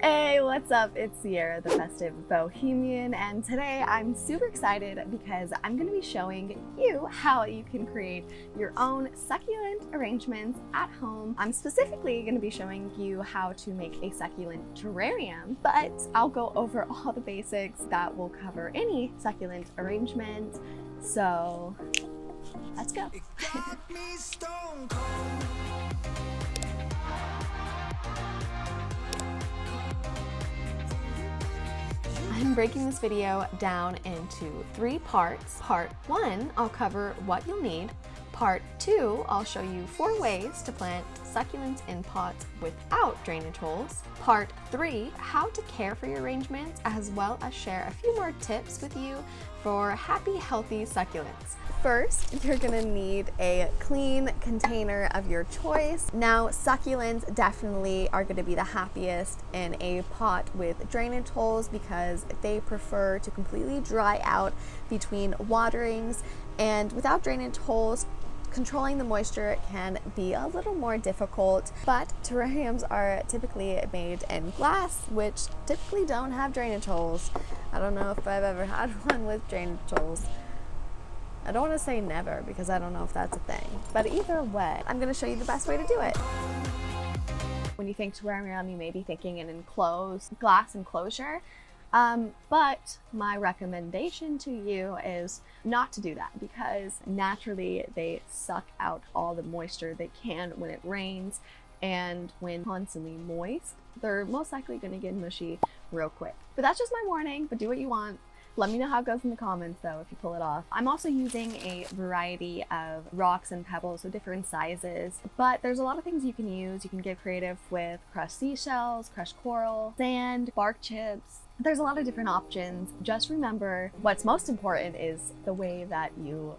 Hey, what's up? It's Sierra, the festive bohemian, and today I'm super excited because I'm going to be showing you how you can create your own succulent arrangements at home. I'm specifically going to be showing you how to make a succulent terrarium, but I'll go over all the basics that will cover any succulent arrangement. So let's go. I'm breaking this video down into 3 parts. Part 1, I'll cover what you'll need. Part 2, I'll show you 4 ways to plant succulents in pots without drainage holes. Part 3, how to care for your arrangements, as well as share a few more tips with you for happy, healthy succulents. First, you're gonna need a clean container of your choice. Now, succulents definitely are gonna be the happiest in a pot with drainage holes because they prefer to completely dry out between waterings, and without drainage holes, controlling the moisture can be a little more difficult, but terrariums are typically made in glass, which typically don't have drainage holes. I don't know if I've ever had one with drainage holes. I don't want to say never because I don't know if that's a thing, but either way, I'm going to show you the best way to do it. When you think terrarium, you may be thinking an enclosed glass enclosure, but my recommendation to you is not to do that because naturally they suck out all the moisture they can when it rains, and when constantly moist, they're most likely going to get mushy real quick. But that's just my warning, but do what you want. Let me know how it goes in the comments though if you pull it off. I'm also using a variety of rocks and pebbles, so different sizes, but there's a lot of things you can use. You can get creative with crushed seashells, crushed coral, sand, bark chips. There's a lot of different options. Just remember, what's most important is the way that you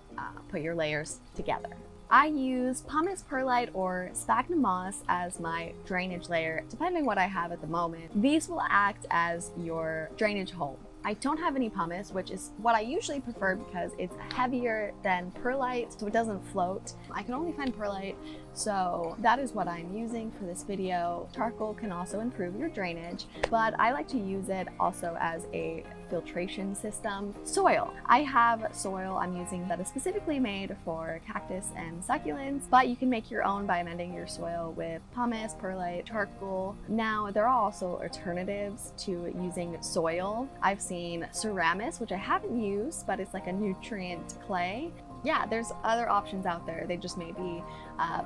put your layers together. I use pumice perlite or sphagnum moss as my drainage layer, depending what I have at the moment. These will act as your drainage hole. I don't have any pumice, which is what I usually prefer because it's heavier than perlite, so it doesn't float. I can only find perlite, so that is what I'm using for this video. Charcoal can also improve your drainage, but I like to use it also as a filtration system. Soil. I have soil I'm using that is specifically made for cactus and succulents, but you can make your own by amending your soil with pumice, perlite, charcoal. Now, there are also alternatives to using soil. I've seen Ceramis, which I haven't used, but it's like a nutrient clay. Yeah, there's other options out there. They just may be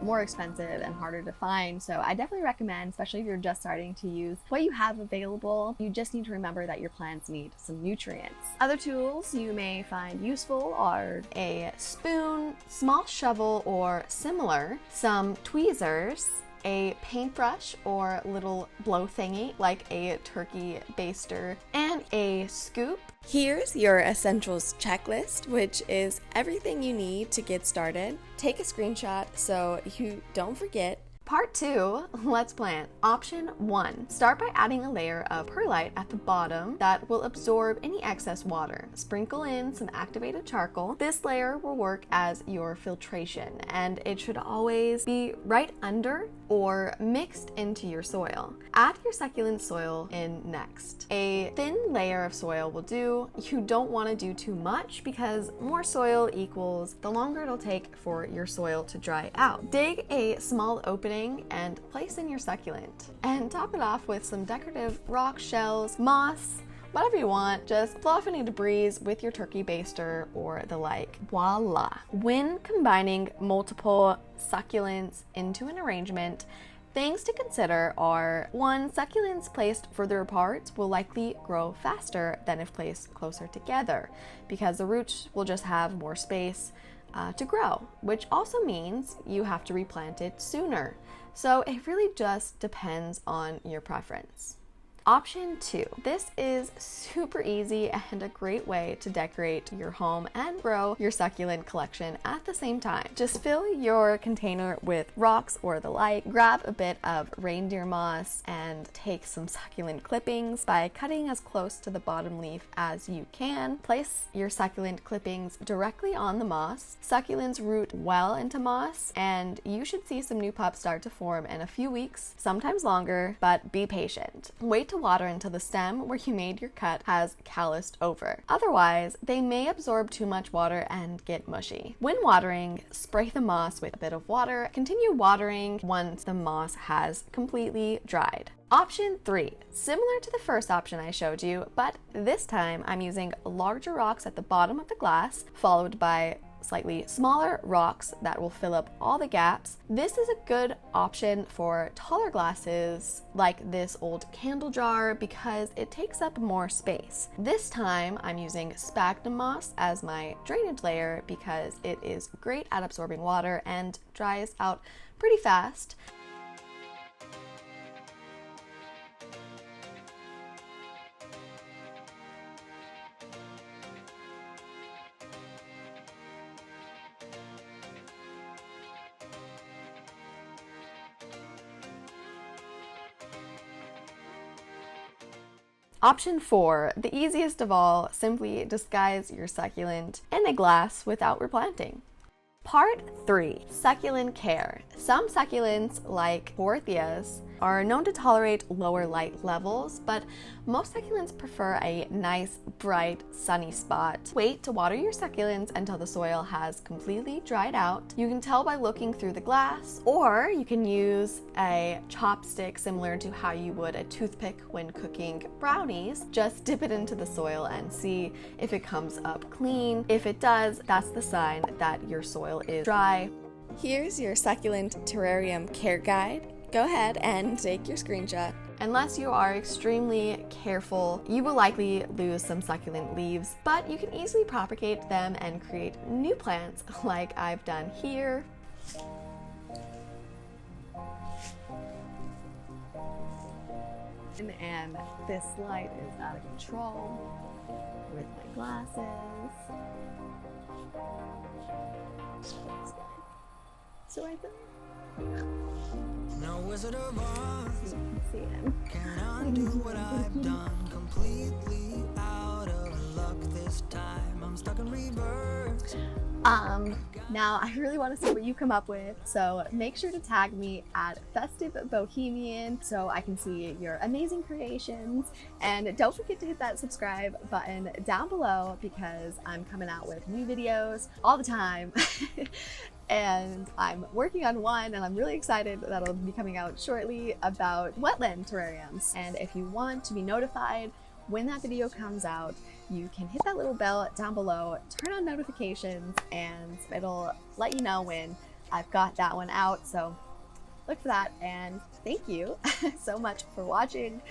more expensive and harder to find. So I definitely recommend, especially if you're just starting to use what you have available. You just need to remember that your plants need some nutrients. Other tools you may find useful are a spoon, small shovel or similar, some tweezers, a paintbrush or little blow thingy like a turkey baster, and a scoop. Here's your essentials checklist, which is everything you need to get started. Take a screenshot so you don't forget. Part 2, let's plant. Option 1, start by adding a layer of perlite at the bottom that will absorb any excess water. Sprinkle in some activated charcoal. This layer will work as your filtration, and it should always be right under or mixed into your soil. Add your succulent soil in next. A thin layer of soil will do. You don't want to do too much because more soil equals the longer it'll take for your soil to dry out. Dig a small opening and place in your succulent, and top it off with some decorative rock shells, moss, whatever you want. Just blow off any debris with your turkey baster or the like. Voila! When combining multiple succulents into an arrangement, things to consider are: 1, succulents placed further apart will likely grow faster than if placed closer together because the roots will just have more space to grow, which also means you have to replant it sooner. So it really just depends on your preference. Option 2. This is super easy and a great way to decorate your home and grow your succulent collection at the same time. Just fill your container with rocks or the like, grab a bit of reindeer moss, and take some succulent clippings by cutting as close to the bottom leaf as you can. Place your succulent clippings directly on the moss. Succulents root well into moss, and you should see some new pups start to form in a few weeks, sometimes longer, but be patient. Wait to water until the stem where you made your cut has calloused over. Otherwise, they may absorb too much water and get mushy. When watering, spray the moss with a bit of water. Continue watering once the moss has completely dried. Option 3, similar to the first option I showed you, but this time I'm using larger rocks at the bottom of the glass, followed by slightly smaller rocks that will fill up all the gaps. This is a good option for taller glasses like this old candle jar because it takes up more space. This time I'm using sphagnum moss as my drainage layer because it is great at absorbing water and dries out pretty fast. Option 4, the easiest of all, simply disguise your succulent in a glass without replanting. Part 3, succulent care. Some succulents, like Orthias, are known to tolerate lower light levels, but most succulents prefer a nice, bright, sunny spot. Wait to water your succulents until the soil has completely dried out. You can tell by looking through the glass, or you can use a chopstick similar to how you would a toothpick when cooking brownies. Just dip it into the soil and see if it comes up clean. If it does, that's the sign that your soil is dry. Here's your succulent terrarium care guide. Go ahead and take your screenshot. Unless you are extremely careful, you will likely lose some succulent leaves, but you can easily propagate them and create new plants like I've done here. And this light is out of control with my glasses. So right there. No Wizard of Oz See him. can undo what I've done. Completely out of luck this time. I'm stuck in reverse. Now I really want to see what you come up with, so make sure to tag me at Festive Bohemian so I can see your amazing creations, and don't forget to hit that subscribe button down below because I'm coming out with new videos all the time. And I'm working on one, and I'm really excited that it'll be coming out shortly about wetland terrariums. And if you want to be notified when that video comes out, you can hit that little bell down below, turn on notifications, and it'll let you know when I've got that one out. So look for that, and thank you so much for watching.